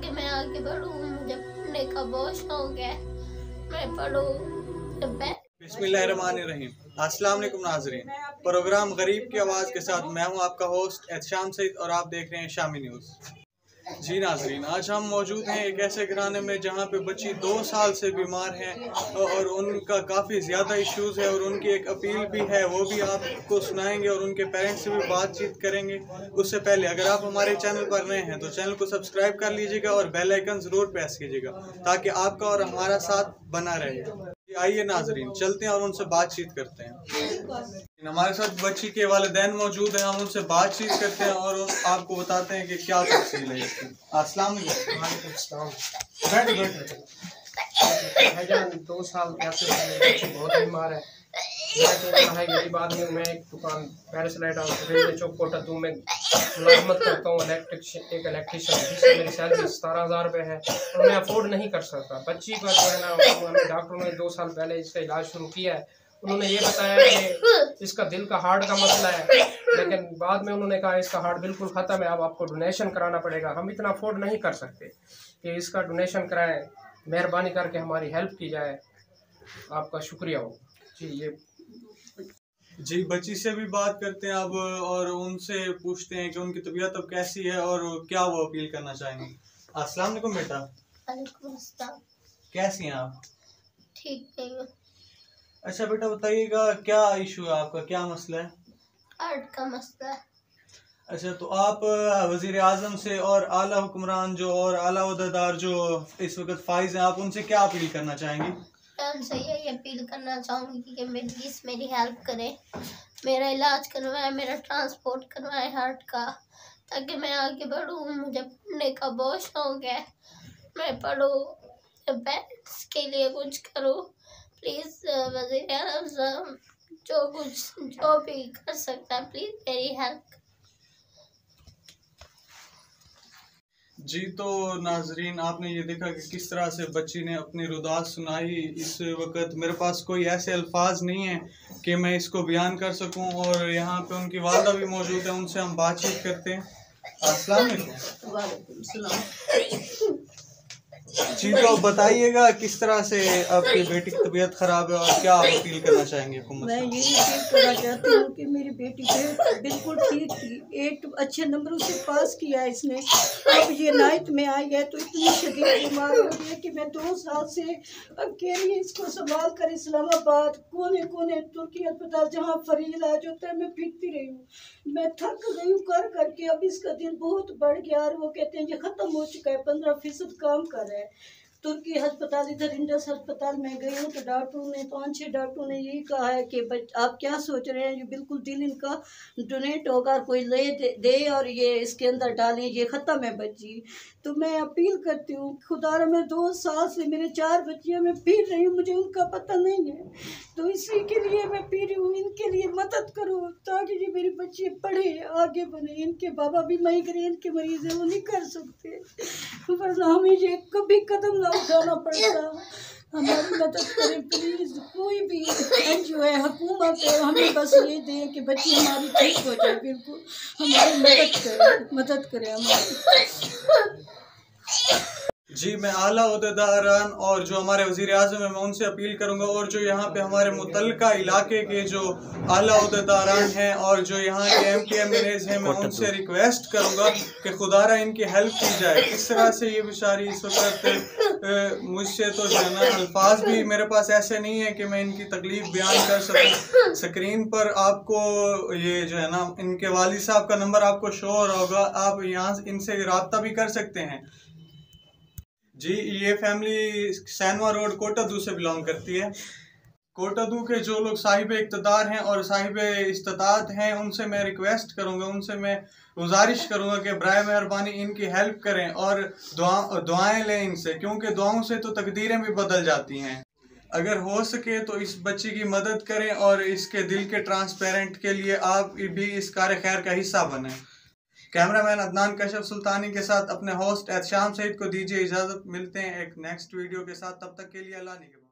ताकि मैं आगे बढ़ूँ। मुझे पढ़ने का बहुत शौक है, मैं पढ़ूँ। बिस्मिल्लाहिर्रहमानिर्रहीम। अस्सलाम वालेकुम नाज़रीन, प्रोग्राम गरीब की आवाज़ के साथ मैं हूं आपका होस्ट एहतशाम सईद और आप देख रहे हैं शामी न्यूज़। जी नाज़रीन, आज हम मौजूद हैं एक ऐसे घराने में जहां पे बच्ची 2 साल से बीमार हैं और उनका काफ़ी ज़्यादा इश्यूज़ है और उनकी एक अपील भी है, वो भी आपको सुनाएंगे और उनके पेरेंट्स से भी बातचीत करेंगे। उससे पहले अगर आप हमारे चैनल पर नए हैं तो चैनल को सब्सक्राइब कर लीजिएगा और बेल आइकन ज़रूर प्रेस कीजिएगा ताकि आपका और हमारा साथ बना रहे। आइए नाजरीन, चलते हैं और उनसे बातचीत करते हैं। हमारे साथ बच्ची के वालिदैन मौजूद हैं, हम उनसे बातचीत करते हैं और आपको बताते हैं कि क्या तफसील है इसकी। अस्सलाम वालेकुम। भाईजान 2 साल कैसे बहुत बीमार है। मैं तो गरीब आदमी हूँ। मैं एक दुकान पेरिस लाइट हाउस चौक कोटा 2 में मुलाजमत करता हूँ, एक इलेक्ट्रिशियन, जिससे मेरी सैलरी 17,000 रुपये है और मैं अफोर्ड नहीं कर सकता। बच्ची का जो है ना, हमें डॉक्टरों ने 2 साल पहले इसका इलाज शुरू किया है। उन्होंने ये बताया कि इसका दिल का हार्ट का मसला है, लेकिन बाद में उन्होंने कहा इसका हार्ट बिल्कुल ख़त्म है, अब आपको डोनेशन कराना पड़ेगा। हम इतना अफोर्ड नहीं कर सकते कि इसका डोनेशन कराएं। मेहरबानी करके हमारी हेल्प की जाए, आपका शुक्रिया हो जी। बच्ची से भी बात करते हैं अब और उनसे पूछते हैं कि उनकी तबीयत अब कैसी है और क्या वो अपील करना चाहेंगे। अस्सलाम वालेकुम बेटा। वालेकुम अस्सलाम। कैसी हैं आप? ठीक नहीं हूँ। अच्छा बेटा, बताइएगा क्या इशू है आपका, क्या मसला है? हार्ट का मसला है। अच्छा, तो आप वज़ीर आज़म से और आला हुक्मरान जो और आला ओहदेदार जो इस वक्त फाइज हैं, आप उनसे क्या अपील करना चाहेंगी? मैं उनसे यही अपील करना चाहूँगी कि मेरी हेल्प करें, मेरा इलाज करवाएं, मेरा ट्रांसपोर्ट करवाएं हार्ट का, ताकि मैं आगे बढ़ूँ। मुझे पढ़ने का बहुत शौक है, मैं पढ़ूँ, पेरेंट्स के लिए कुछ करूँ। प्लीज़ वज़ीर आज़म जो भी कर सकता है, प्लीज़ मेरी हेल्प। जी, तो नाजरीन, आपने ये देखा कि किस तरह से बच्ची ने अपनी रुदात सुनाई। इस वक्त मेरे पास कोई ऐसे अल्फाज नहीं है कि मैं इसको बयान कर सकूं और यहाँ पे उनकी वालदा भी मौजूद है, उनसे हम बातचीत करते हैं। अस्सलाम वालेकुम। जी, तो बताइएगा किस तरह से आपकी बेटी की तबीयत खराब है और क्या आप अपील करना चाहेंगे हुकूमत? मैं यही अपील करना चाहती हूँ कि मेरी बेटी बिल्कुल ठीक थी, 8 अच्छे नंबरों से पास किया है इसने। अब ये 9th में आई है तो इतनी शदीद बीमार हो गई है कि मैं 2 साल से अकेले इसको संभाल कर इस्लामाबाद कोने कोने तुर्की अस्पताल जहाँ फ्री इलाज होता है मैं फिरती रही हूँ। मैं थक गई हूँ कर करके। अब इसका दिल बहुत बढ़ गया और वो कहते हैं ये ख़त्म हो चुका है, 15% काम कर रहा है। तुर्की अस्पताल, इधर इंडस अस्पताल में गई हूँ तो डॉक्टरों ने 5-6 डॉक्टरों ने यही कहा है कि आप क्या सोच रहे हैं, ये बिल्कुल दिल इनका डोनेट होगा, कोई ले दे और ये इसके अंदर डालें, ये ख़त्म है बच्ची। तो मैं अपील करती हूँ, खुदा मैं 2 साल से मेरे 4 बच्चियाँ मैं फिर रही हूँ, मुझे उनका पता नहीं है, तो इसी के लिए मैं फिर रही हूँ। इनके लिए मदद करो ताकि ये मेरी बच्ची पढ़े आगे बने। इनके बाबा भी माइग्रेन के मरीज हैं, वो नहीं कर सकते, वरना हमें ये कभी कदम ना उठाना पड़ता। हमारी मदद करें प्लीज़, कोई भी NGO है, हुकूमत है, हमें बस ये दें कि बच्ची हमारी ठीक हो जाए। बिल्कुल हमारी मदद करें हमारी। जी, मैं आला ओहदेदारान और जो हमारे वज़ीर आज़म है मैं उनसे अपील करूंगा और जो यहाँ पे हमारे मुतल्लिका इलाके के जो आला ओहदेदारान हैं और जो यहाँ के MP MLAs हैं, मैं उनसे रिक्वेस्ट करूंगा कि खुदारा इनकी हेल्प की जाए। इस तरह से ये बेचारी इस वक्त मुझसे तो जो है ना अल्फाज भी मेरे पास ऐसे नहीं है कि मैं इनकी तकलीफ़ बयान कर सकूँ। स्क्रीन पर आपको ये जो है ना इनके वालिद साहब का नंबर आपको शो हो रहा होगा, आप यहाँ इनसे रब्ता भी कर सकते हैं। जी, ये फैमिली सैनवा रोड कोटादू से बिलोंग करती है। कोटादू के जो लोग साहिब इक़्तिदार हैं और साहिब इस्तिताअत हैं, उनसे मैं रिक्वेस्ट करूंगा, उनसे मैं गुजारिश करूंगा कि बराए मेहरबानी इनकी हेल्प करें और दुआएं लें इनसे, क्योंकि दुआओं से तो तकदीरें भी बदल जाती हैं। अगर हो सके तो इस बच्ची की मदद करें और इसके दिल के ट्रांसपेरेंट के लिए आप भी इस कार खैर का हिस्सा बने। कैमरामैन अदनान कशफ सुल्तानी के साथ अपने होस्ट एहतशाम सईद को दीजिए इजाज़त। मिलते हैं एक नेक्स्ट वीडियो के साथ, तब तक के लिए अल्लाह निगहबान।